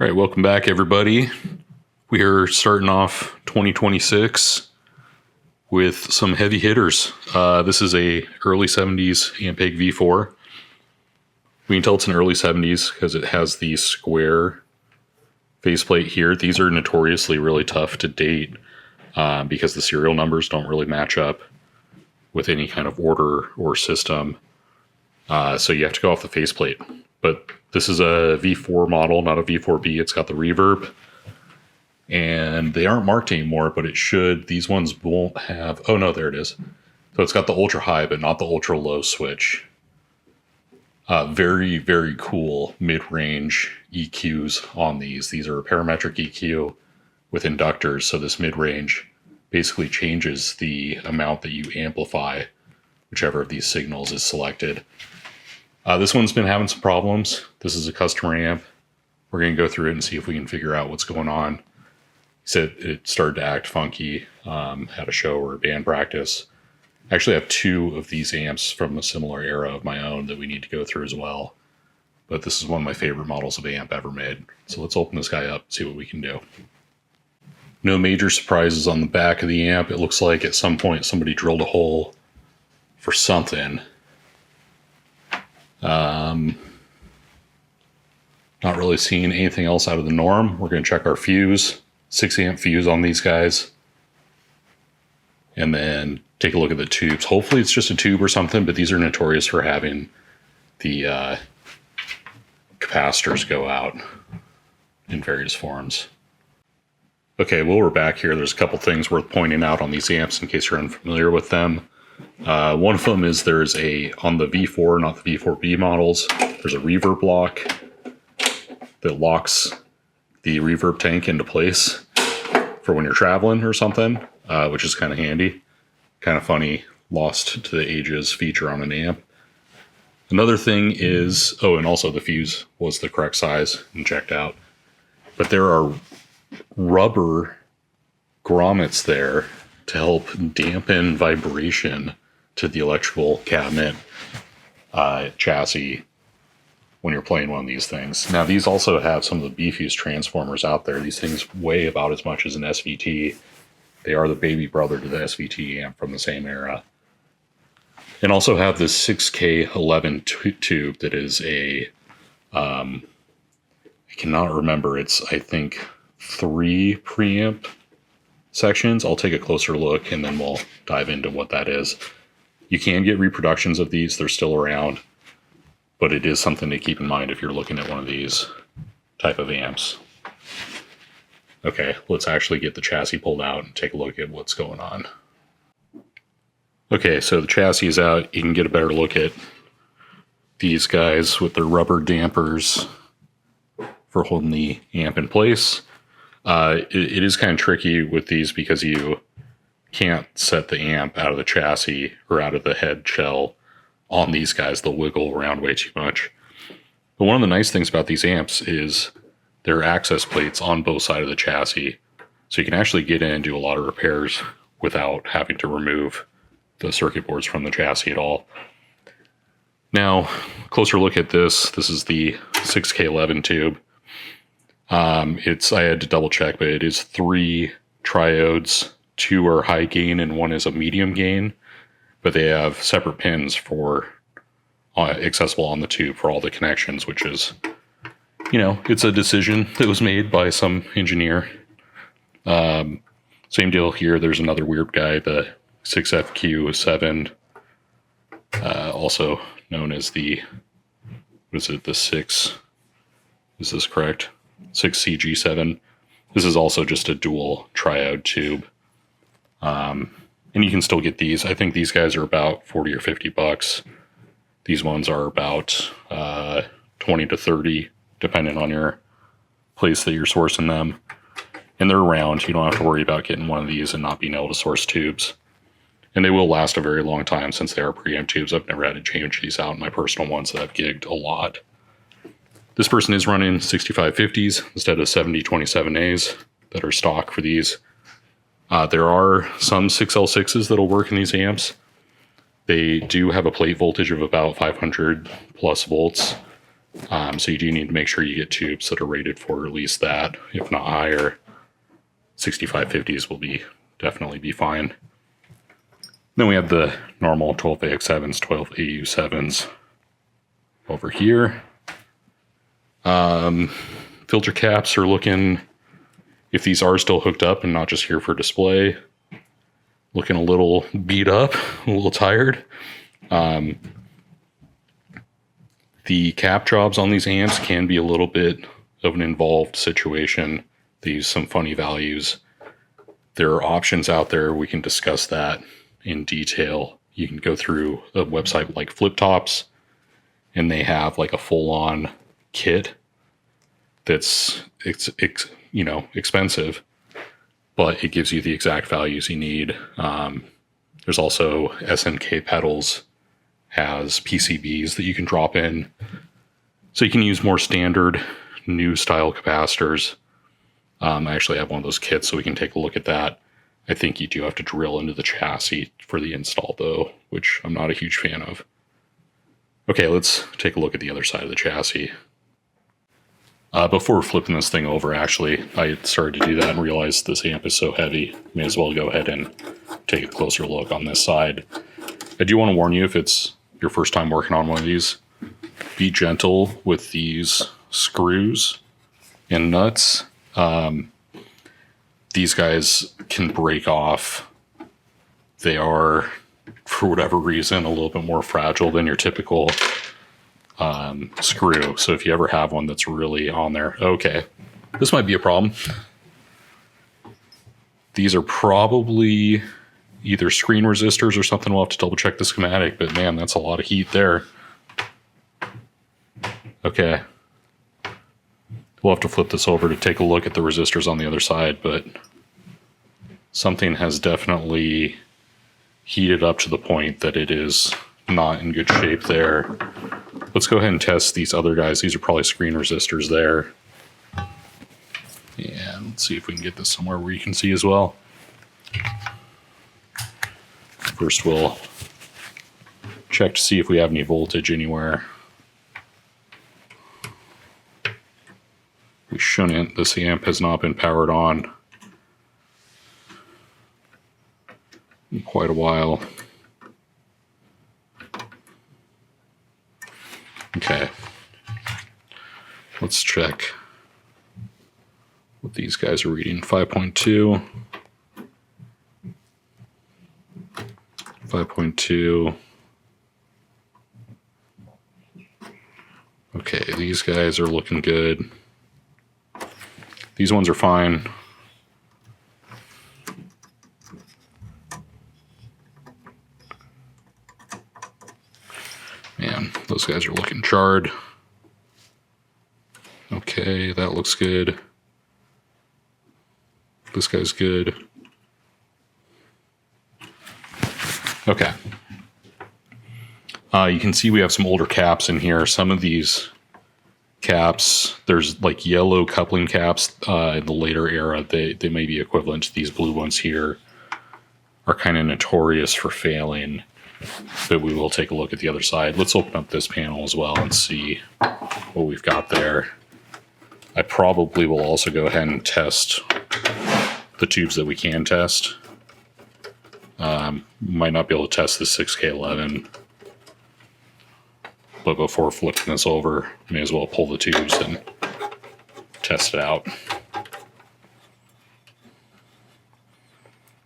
All right, welcome back, everybody. We are starting off 2026 with some heavy hitters. This is a early 70s Ampeg V4. We can tell it's an early 70s because it has the square faceplate here. These are notoriously really tough to date because the serial numbers don't really match up with any kind of order or system. So you have to go off the faceplate. But this is a V4 model, not a V4B. It's got the reverb. And they aren't marked anymore, but it should. These ones won't have... Oh, no, there it is. So it's got the ultra high, but not the ultra low switch. Very, very cool mid-range EQs on these. These are a parametric EQ with inductors. So this mid-range basically changes the amount that you amplify whichever of these signals is selected. This one's been having some problems. This is a customer amp. We're going to go through it and see if we can figure out what's going on. He said it started to act funky at a show or a band practice. I actually have two of these amps from a similar era of my own that we need to go through as well. But this is one of my favorite models of amp ever made. So let's open this guy up and see what we can do. No major surprises on the back of the amp. It looks like at some point somebody drilled a hole for something. Not really seeing anything else out of the norm. We're going to check our fuse, 6 amp fuse on these guys. And then take a look at the tubes. Hopefully it's just a tube or something, but these are notorious for having the capacitors go out in various forms. Okay, well, we're back here. There's a couple things worth pointing out on these amps in case you're unfamiliar with them. One of them is there's on the V4, not the V4B models, there's a reverb lock that locks the reverb tank into place for when you're traveling or something, which is kind of handy. Kind of funny, lost to the ages feature on an amp. Another thing is, and also the fuse was the correct size and checked out. But there are rubber grommets there to help dampen vibration to the electrical cabinet chassis when you're playing one of these things. Now, these also have some of the B-fuse transformers out there. These things weigh about as much as an SVT. They are the baby brother to the SVT amp from the same era. And also have this 6K11 tube that is I cannot remember, it's, I think, 3 preamp sections. I'll take a closer look and then we'll dive into what that is. You can get reproductions of these, they're still around, but it is something to keep in mind if you're looking at one of these type of amps. Okay, let's actually get the chassis pulled out and take a look at what's going on. Okay, so the chassis is out. You can get a better look at these guys with their rubber dampers for holding the amp in place. It is kind of tricky with these because you can't set the amp out of the chassis or out of the head shell on these guys. They'll wiggle around way too much. But one of the nice things about these amps is there are access plates on both sides of the chassis. So you can actually get in and do a lot of repairs without having to remove the circuit boards from the chassis at all. Now, closer look at this. This is the 6K11 tube. I had to double check, but it is 3 triodes. 2 are high gain and 1 is a medium gain, but they have separate pins for accessible on the tube for all the connections, which is, it's a decision that was made by some engineer. Same deal here. There's another weird guy, the 6FQ7, also known as the 6, is this correct? 6CG7. This is also just a dual triode tube. And you can still get these. I think these guys are about 40 or 50 bucks. These ones are about 20 to 30, depending on your place that you're sourcing them. And they're round. You don't have to worry about getting one of these and not being able to source tubes. And they will last a very long time since they are preamp tubes. I've never had to change these out in my personal ones that I've gigged a lot. This person is running 6550s instead of 7027As that are stock for these. There are some 6L6s that'll work in these amps. They do have a plate voltage of about 500 plus volts. So you do need to make sure you get tubes that are rated for at least that, if not higher. 6550s will definitely be fine. Then we have the normal 12AX7s, 12AU7s over here. Filter caps are looking, if these are still hooked up and not just here for display, looking a little beat up, a little tired. The cap jobs on these amps can be a little bit of an involved situation. They use some funny values. There are options out there. We can discuss that in detail. You can go through a website like Flip Tops, and they have like a full-on kit that's expensive, but it gives you the exact values you need. There's also SNK Pedals has PCBs that you can drop in, so you can use more standard new style capacitors. I actually have one of those kits, so we can take a look at that. I think you do have to drill into the chassis for the install though, which I'm not a huge fan of. Okay, let's take a look at the other side of the chassis. Before flipping this thing over, actually, I started to do that and realized this amp is so heavy. May as well go ahead and take a closer look on this side. I do want to warn you, if it's your first time working on one of these, be gentle with these screws and nuts. These guys can break off. They are, for whatever reason, a little bit more fragile than your typical screw. So if you ever have one that's really on there, okay, this might be a problem. These are probably either screen resistors or something. We'll have to double check the schematic, but man, that's a lot of heat there. Okay. We'll have to flip this over to take a look at the resistors on the other side, but something has definitely heated up to the point that it is not in good shape there. Let's go ahead and test these other guys. These are probably screen resistors there. And let's see if we can get this somewhere where you can see as well. First, we'll check to see if we have any voltage anywhere. We shouldn't. This amp has not been powered on in quite a while. Okay. Let's check what these guys are reading. 5.2. 5.2. Okay, these guys are looking good. These ones are fine. Man, those guys are looking charred. Okay, that looks good. This guy's good. Okay. You can see we have some older caps in here. Some of these caps, there's like yellow coupling caps in the later era. They may be equivalent to these blue ones here. Are kind of notorious for failing, but we will take a look at the other side. Let's open up this panel as well and see what we've got there. I probably will also go ahead and test the tubes that we can test. Might not be able to test this 6K11, but before flipping this over, may as well pull the tubes and test it out.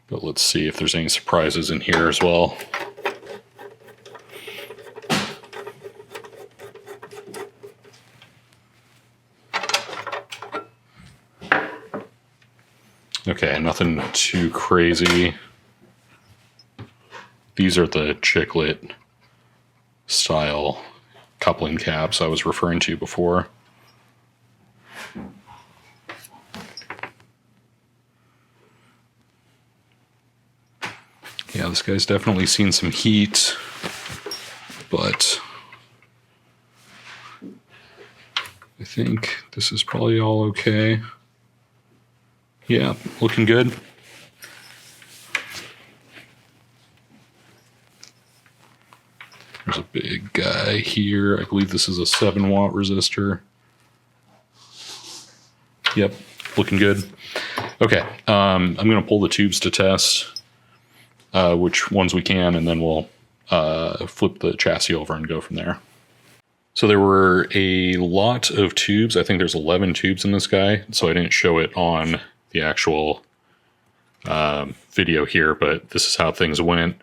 But let's see if there's any surprises in here as well. Okay, nothing too crazy. These are the chiclet style coupling caps I was referring to before. Yeah, this guy's definitely seen some heat, but I think this is probably all okay. Yeah, looking good. There's a big guy here. I believe this is a 7-watt resistor. Yep, looking good. Okay, I'm going to pull the tubes to test which ones we can, and then we'll flip the chassis over and go from there. So there were a lot of tubes. I think there's 11 tubes in this guy, so I didn't show it on the actual video here, but this is how things went.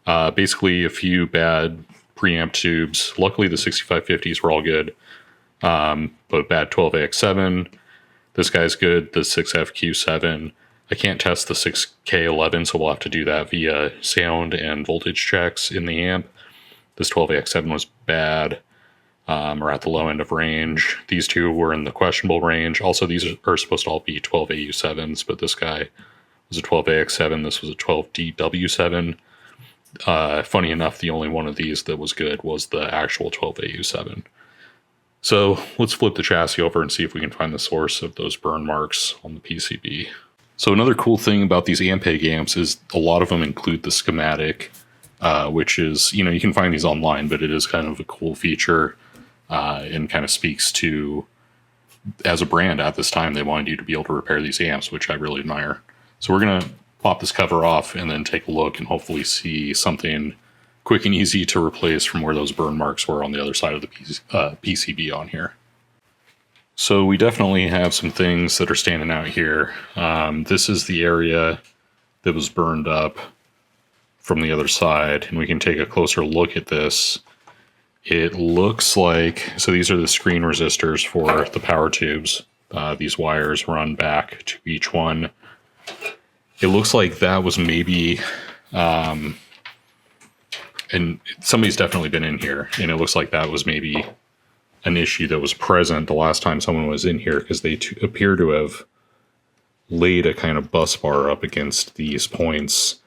Basically, a few bad preamp tubes. Luckily, the 6550s were all good, but bad 12AX7. This guy's good, the 6FQ7. I can't test the 6K11, so we'll have to do that via sound and voltage checks in the amp. This 12AX7 was bad, or at the low end of range. These two were in the questionable range. Also, these are supposed to all be 12AU7s, but this guy was a 12AX7. This was a 12DW7. Funny enough, the only one of these that was good was the actual 12AU7. So let's flip the chassis over and see if we can find the source of those burn marks on the PCB. So another cool thing about these Ampeg amps is a lot of them include the schematic, which is, you know, you can find these online, but it is kind of a cool feature and kind of speaks to, as a brand at this time, they wanted you to be able to repair these amps, which I really admire. So we're going to pop this cover off and then take a look and hopefully see something quick and easy to replace from where those burn marks were on the other side of the PCB on here. So we definitely have some things that are standing out here. This is the area that was burned up from the other side, and we can take a closer look at this. It looks like, so these are the screen resistors for the power tubes. These wires run back to each one. It looks like that was maybe, and somebody's definitely been in here, and it looks like that was maybe an issue that was present the last time someone was in here, because they appear to have laid a kind of bus bar up against these points.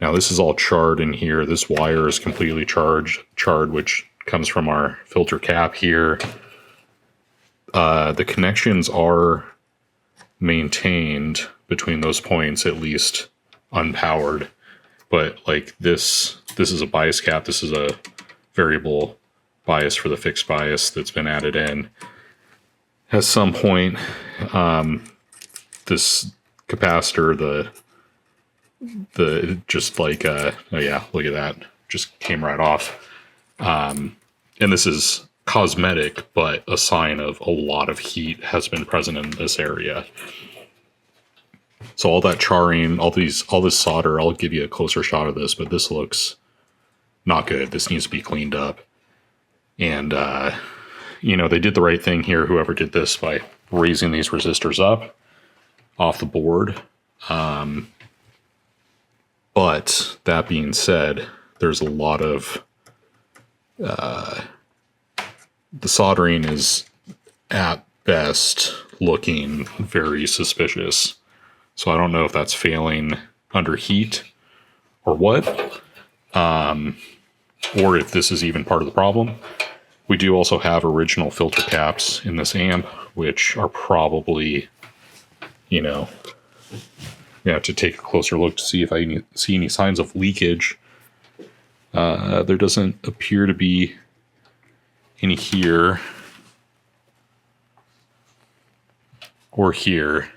Now this is all charred in here. This wire is completely charred, which comes from our filter cap here. The connections are maintained between those points, at least unpowered. But like this is a bias cap. This is a variable bias for the fixed bias that's been added in. At some point, this capacitor, the just like oh yeah, look at that, just came right off. And this is cosmetic, but a sign of a lot of heat has been present in this area. So all that charring, all this solder, I'll give you a closer shot of this, but this looks not good. This needs to be cleaned up. And, you know, they did the right thing here, whoever did this, by raising these resistors up off the board. But that being said, there's a lot of, the soldering is at best looking very suspicious. So I don't know if that's failing under heat or what, or if this is even part of the problem. We do also have original filter caps in this amp, which are probably, you know, you have to take a closer look to see if I see any signs of leakage. There doesn't appear to be any here or here.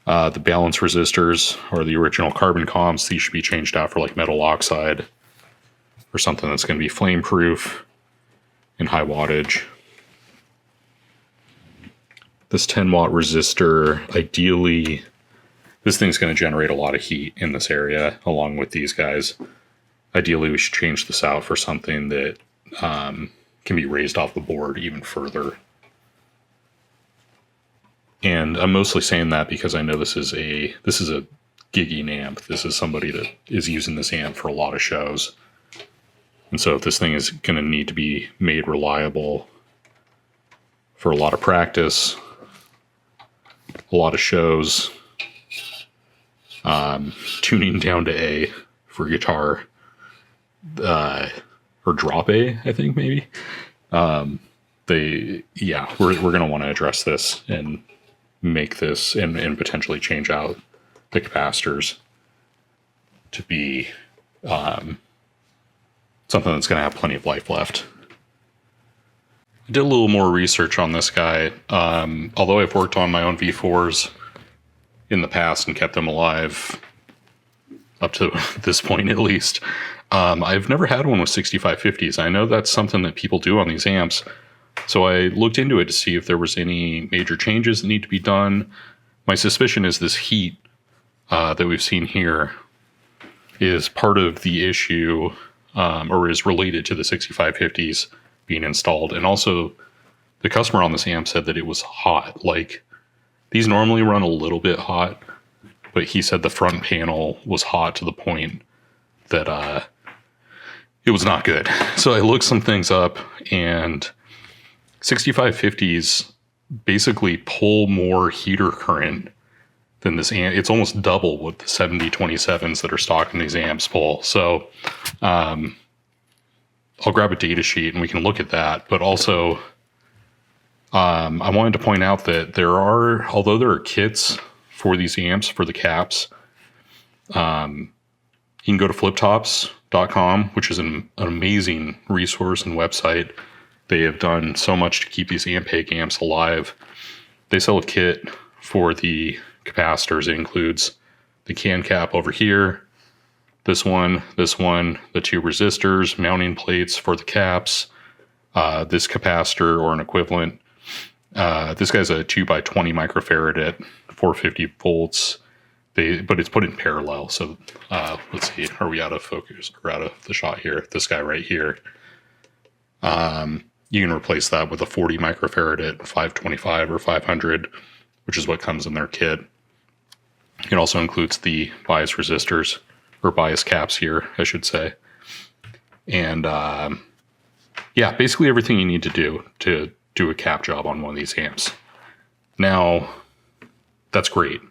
The balance resistors are the original carbon comps. These should be changed out for like metal oxide or something that's going to be flame proof and high wattage. This 10-watt resistor, ideally, this thing's going to generate a lot of heat in this area along with these guys. Ideally, we should change this out for something that can be raised off the board even further. And I'm mostly saying that because I know this is a gigging amp. This is somebody that is using this amp for a lot of shows. And so if this thing is going to need to be made reliable for a lot of practice, a lot of shows, tuning down to A for guitar, or drop A, I think maybe. We're going to want to address this and make this and potentially change out the capacitors to be something that's going to have plenty of life left. I did a little more research on this guy. Although I've worked on my own V4s in the past and kept them alive up to this point at least, I've never had one with 6550s. I know that's something that people do on these amps. So I looked into it to see if there was any major changes that need to be done. My suspicion is this heat that we've seen here is part of the issue, or is related to the 6550s being installed. And also, the customer on this amp said that it was hot. Like, these normally run a little bit hot, but he said the front panel was hot to the point that it was not good. So I looked some things up, and 6550s basically pull more heater current than this amp. It's almost double what the 7027s that are stocked in these amps pull. So I'll grab a data sheet and we can look at that. But also, I wanted to point out that although there are kits for these amps, for the caps, you can go to fliptops.com, which is an amazing resource and website. They have done so much to keep these Ampeg amps alive. They sell a kit for the capacitors. It includes the can cap over here, this one, the two resistors, mounting plates for the caps, this capacitor or an equivalent. This guy's a 2x20 microfarad at 450 volts. But it's put in parallel. So let's see, are we out of focus or out of the shot here? This guy right here. You can replace that with a 40 microfarad at 525 or 500, which is what comes in their kit. It also includes the bias resistors, or bias caps here, I should say. And yeah, basically everything you need to do a cap job on one of these amps. Now, that's great.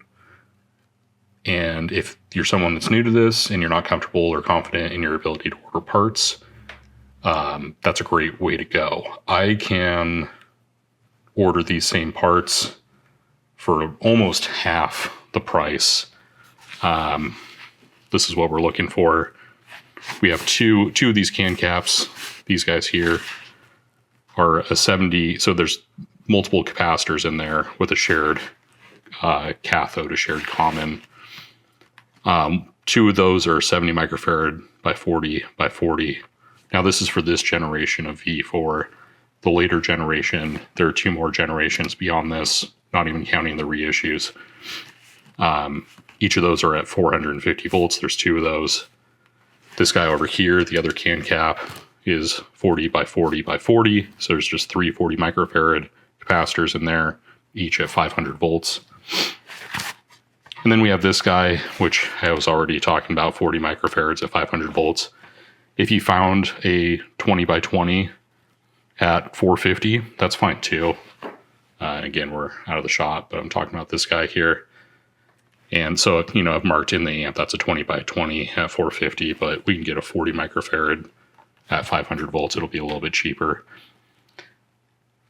And if you're someone that's new to this and you're not comfortable or confident in your ability to order parts, that's a great way to go. I can order these same parts for almost half the price. This is what we're looking for. We have two of these can caps. These guys here are a 70. So there's multiple capacitors in there with a shared cathode, a shared common. Two of those are 70 microfarad by 40 by 40. Now this is for this generation of V4. The later generation, there are two more generations beyond this, not even counting the reissues. Each of those are at 450 volts. There's two of those. This guy over here, the other can cap, is 40 by 40 by 40. So there's just 340 microfarad capacitors in there, each at 500 volts. And then we have this guy, which I was already talking about, 40 microfarads at 500 volts. If you found a 20 by 20 at 450, that's fine too. Again, we're out of the shot, but I'm talking about this guy here. And so, I've marked in the amp, that's a 20 by 20 at 450, but we can get a 40 microfarad at 500 volts. It'll be a little bit cheaper.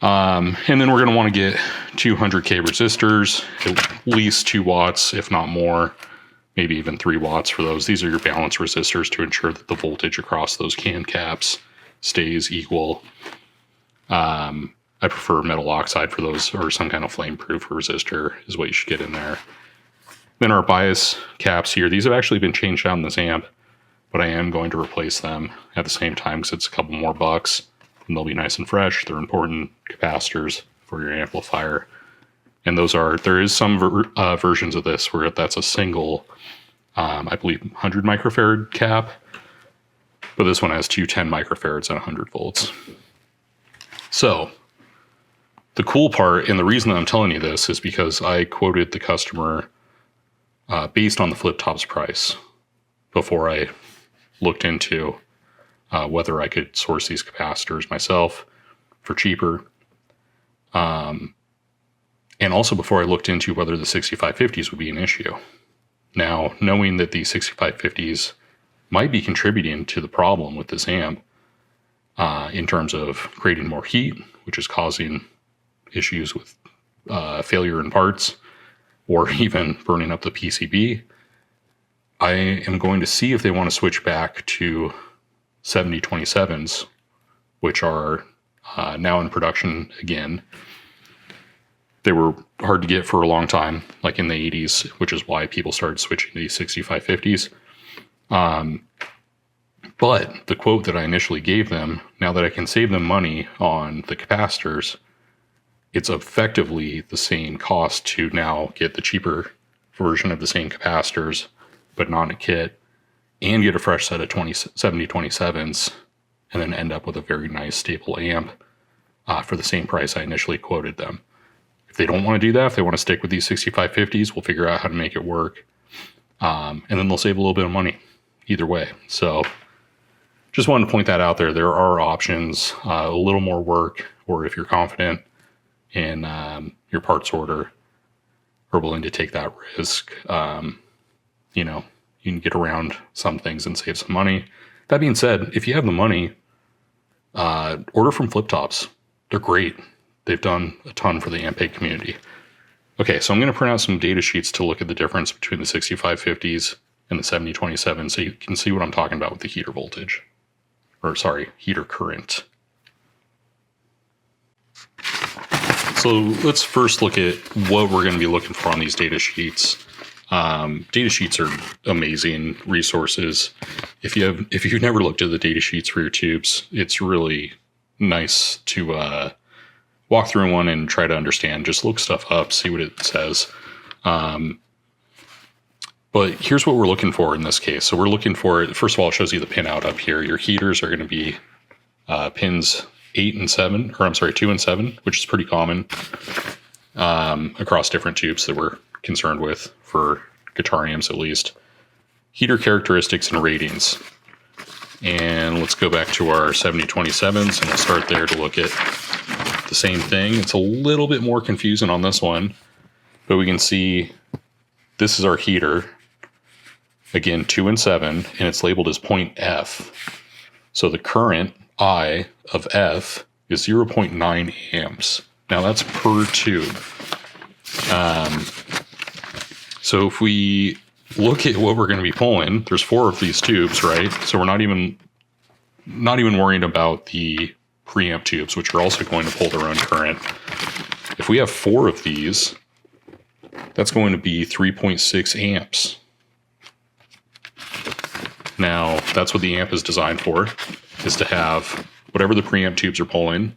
And then we're going to want to get 200K resistors, at least 2 watts, if not more, maybe even 3 watts for those. These are your balance resistors to ensure that the voltage across those can caps stays equal. I prefer metal oxide for those, or some kind of flame-proof resistor is what you should get in there. Then our bias caps here, these have actually been changed out in this amp, but I am going to replace them at the same time because it's a couple more bucks. And they'll be nice and fresh. They're important capacitors for your amplifier. And there is some versions of this where that's a single, I believe, 100 microfarad cap. But this one has two 10 microfarads at 100 volts. So the cool part, and the reason that I'm telling you this, is because I quoted the customer based on the flip top's price before I looked into whether I could source these capacitors myself for cheaper. And also before I looked into whether the 6550s would be an issue. Now, knowing that the 6550s might be contributing to the problem with this amp in terms of creating more heat, which is causing issues with failure in parts or even burning up the PCB, I am going to see if they want to switch back to 7027s, which are now in production again. They were hard to get for a long time, like in the 80s, which is why people started switching to these 6550s. But the quote that I initially gave them, now that I can save them money on the capacitors, it's effectively the same cost to now get the cheaper version of the same capacitors, but not in a kit, and get a fresh set of 7027s, and then end up with a very nice stable amp for the same price I initially quoted them. If they don't want to do that, if they want to stick with these 6550s, we'll figure out how to make it work. And then they'll save a little bit of money either way. So just wanted to point that out there. There are options, a little more work, or if you're confident in your parts order, are willing to take that risk, you can get around some things and save some money. That being said, if you have the money, order from Flip Tops. They're great. They've done a ton for the Ampeg community. Okay, so I'm going to print out some data sheets to look at the difference between the 6550s and the 7027 so you can see what I'm talking about with the heater voltage. Or sorry, heater current. So let's first look at what we're going to be looking for on these data sheets. Data sheets are amazing resources. If you've never looked at the data sheets for your tubes, it's really nice to walk through one and try to understand. Just look stuff up, see what it says. But here's what we're looking for in this case. So we're looking for, first of all, it shows you the pinout up here. Your heaters are going to be pins 2 and 7, which is pretty common across different tubes that we're concerned with for guitar amps at least. Heater characteristics and ratings. And let's go back to our 7027s, and we'll start there to look at the same thing. It's a little bit more confusing on this one, but we can see this is our heater. Again, 2 and 7, and it's labeled as point F. So the current I of F is 0.9 amps. Now that's per tube. So if we look at what we're going to be pulling, there's 4 of these tubes, right? So we're not even worrying about the preamp tubes, which are also going to pull their own current. If we have 4 of these, that's going to be 3.6 amps. Now, that's what the amp is designed for, is to have whatever the preamp tubes are pulling,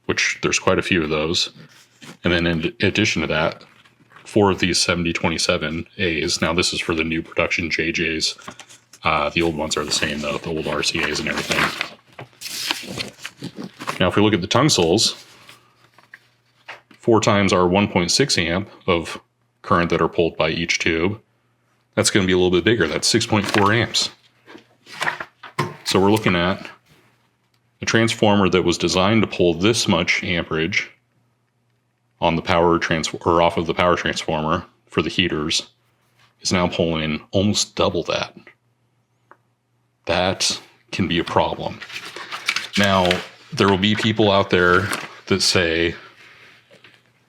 which there's quite a few of those. And then in addition to that, 4 of these 7027As. Now, this is for the new production JJs. The old ones are the same, though, the old RCAs and everything. Now, if we look at the tungstels, 4 times our 1.6 amp of current that are pulled by each tube, that's going to be a little bit bigger. That's 6.4 amps. So we're looking at a transformer that was designed to pull this much amperage on the off of the power transformer for the heaters is now pulling almost double that. That can be a problem. Now, there will be people out there that say,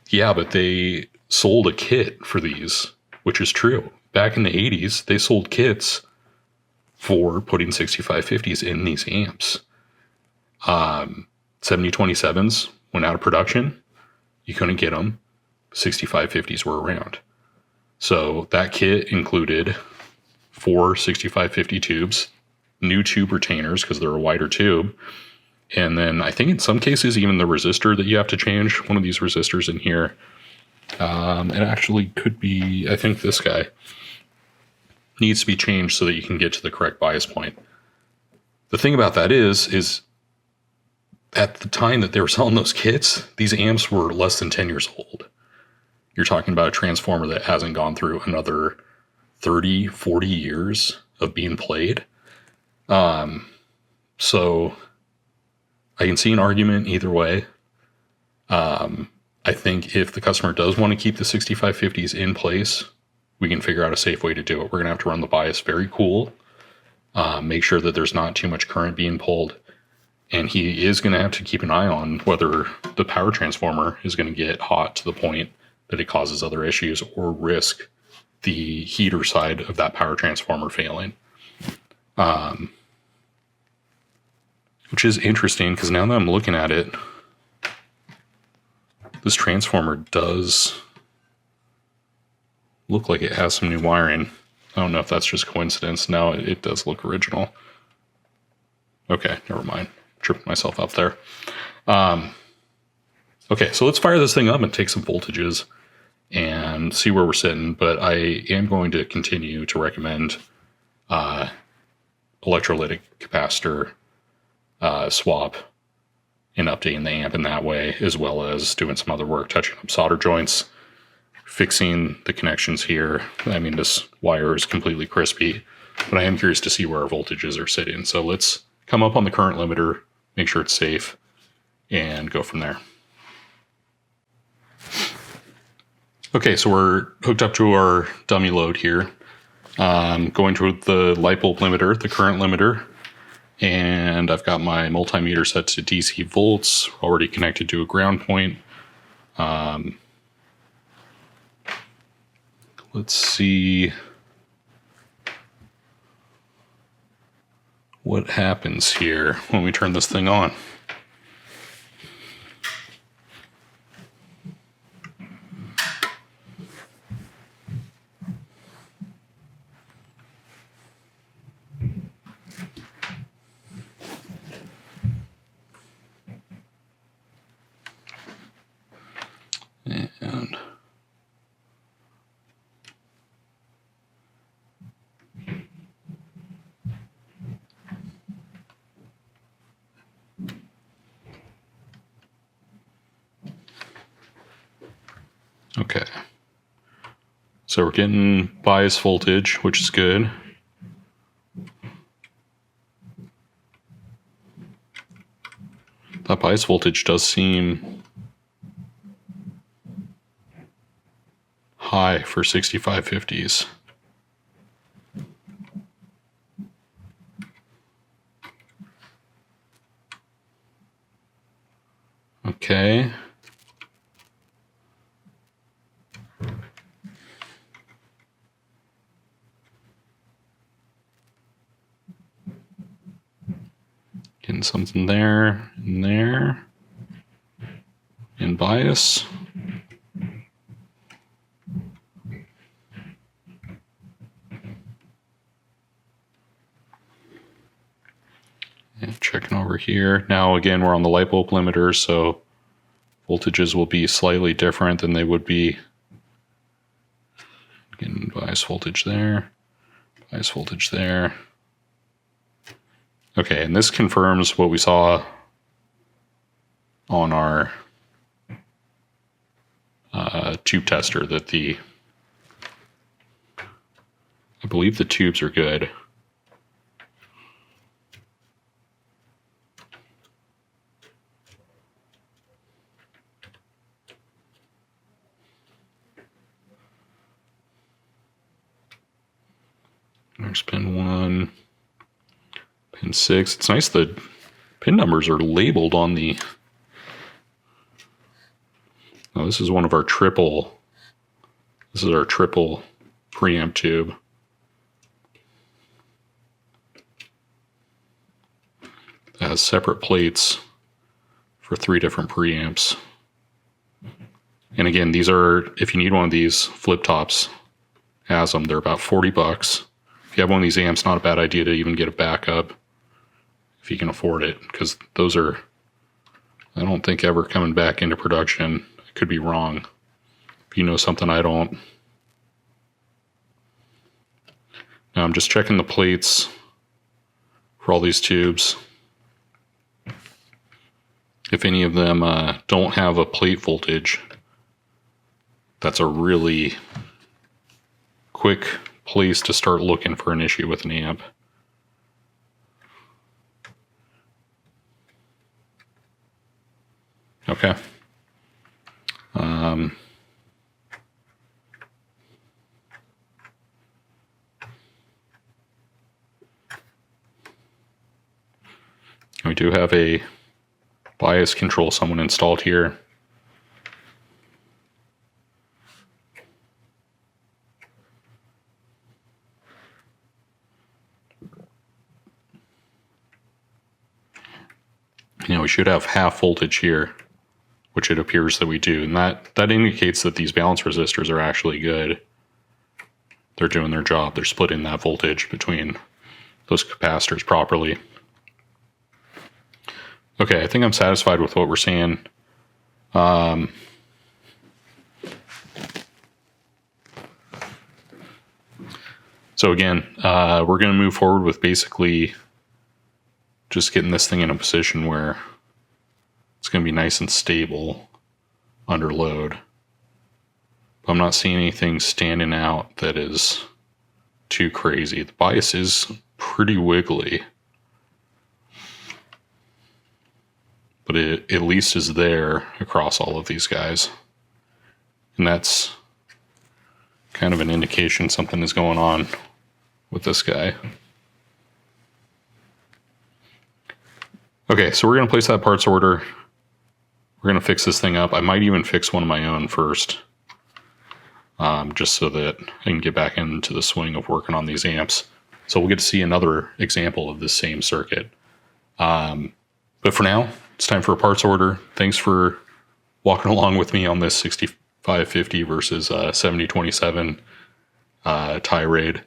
yeah, but they sold a kit for these, which is true. Back in the 80s, they sold kits for putting 6550s in these amps. 7027s went out of production. You couldn't get them. 6550s were around. So that kit included 4 6550 tubes, new tube retainers because they're a wider tube, and then I think in some cases even the resistor that you have to change, one of these resistors in here, it actually could be, I think this guy needs to be changed so that you can get to the correct bias point. The thing about that is at the time that they were selling those kits, these amps were less than 10 years old. You're talking about a transformer that hasn't gone through another 30, 40 years of being played. So I can see an argument either way. I think if the customer does want to keep the 6550s in place, we can figure out a safe way to do it. We're going to have to run the bias very cool, make sure that there's not too much current being pulled. And he is going to have to keep an eye on whether the power transformer is going to get hot to the point that it causes other issues or risk the heater side of that power transformer failing. which is interesting because now that I'm looking at it, this transformer does look like it has some new wiring. I don't know if that's just coincidence. Now it does look original. Okay, never mind. Tripped myself up there. Okay, so let's fire this thing up and take some voltages and see where we're sitting. But I am going to continue to recommend electrolytic capacitor swap and updating the amp in that way, as well as doing some other work, touching up solder joints, fixing the connections here. I mean, this wire is completely crispy, but I am curious to see where our voltages are sitting. So let's come up on the current limiter, make sure it's safe, and go from there. Okay, so we're hooked up to our dummy load here. Going to the light bulb limiter, the current limiter, and I've got my multimeter set to DC volts, already connected to a ground point. Let's see what happens here when we turn this thing on. And okay, so we're getting bias voltage, which is good. That bias voltage does seem high for 6550s. Okay. Getting something there, and there, in bias. And checking over here. Now again, we're on the light bulb limiter, so voltages will be slightly different than they would be. Getting bias voltage there, bias voltage there. Okay, and this confirms what we saw on our tube tester, that I believe the tubes are good. There's pin 1, pin 6. It's nice that pin numbers are labeled on the... Oh, this is one of our triple... This is our triple preamp tube. It has separate plates for 3 different preamps. And again, these are, if you need one of these, Flip Tops has them. They're about $40. If you have one of these amps, not a bad idea to even get a backup if you can afford it, because those are, I don't think, ever coming back into production. I could be wrong. If you know something I don't. Now I'm just checking the plates for all these tubes. If any of them don't have a plate voltage, that's a really quick place to start looking for an issue with an amp. Okay. We do have a bias control someone installed here. we should have half voltage here, which it appears that we do. And that indicates that these balance resistors are actually good. They're doing their job. They're splitting that voltage between those capacitors properly. Okay, I think I'm satisfied with what we're seeing. So again, we're going to move forward with basically just getting this thing in a position where it's going to be nice and stable under load. But I'm not seeing anything standing out that is too crazy. The bias is pretty wiggly, but it at least is there across all of these guys. And that's kind of an indication something is going on with this guy. Okay, so we're going to place that parts order. We're going to fix this thing up. I might even fix one of my own first, just so that I can get back into the swing of working on these amps. So we'll get to see another example of this same circuit. But for now, it's time for a parts order. Thanks for walking along with me on this 6550 versus 7027 tirade.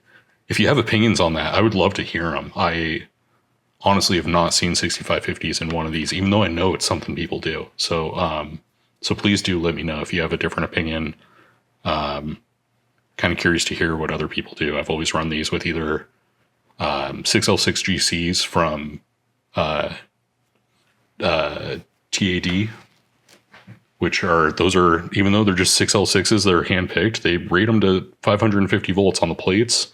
If you have opinions on that, I would love to hear them. I honestly have not seen 6550s in one of these, even though I know it's something people do. So, so please do let me know if you have a different opinion. Kind of curious to hear what other people do. I've always run these with either 6L6 GCs from TAD, which are, those are, even though they're just 6L6s, they're handpicked. They rate them to 550 volts on the plates.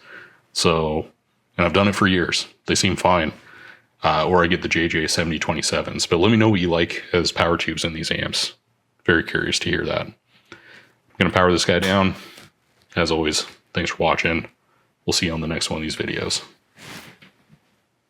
So, and I've done it for years. They seem fine. Or I get the JJ 7027s. But let me know what you like as power tubes in these amps. Very curious to hear that. I'm going to power this guy down. As always, thanks for watching. We'll see you on the next one of these videos.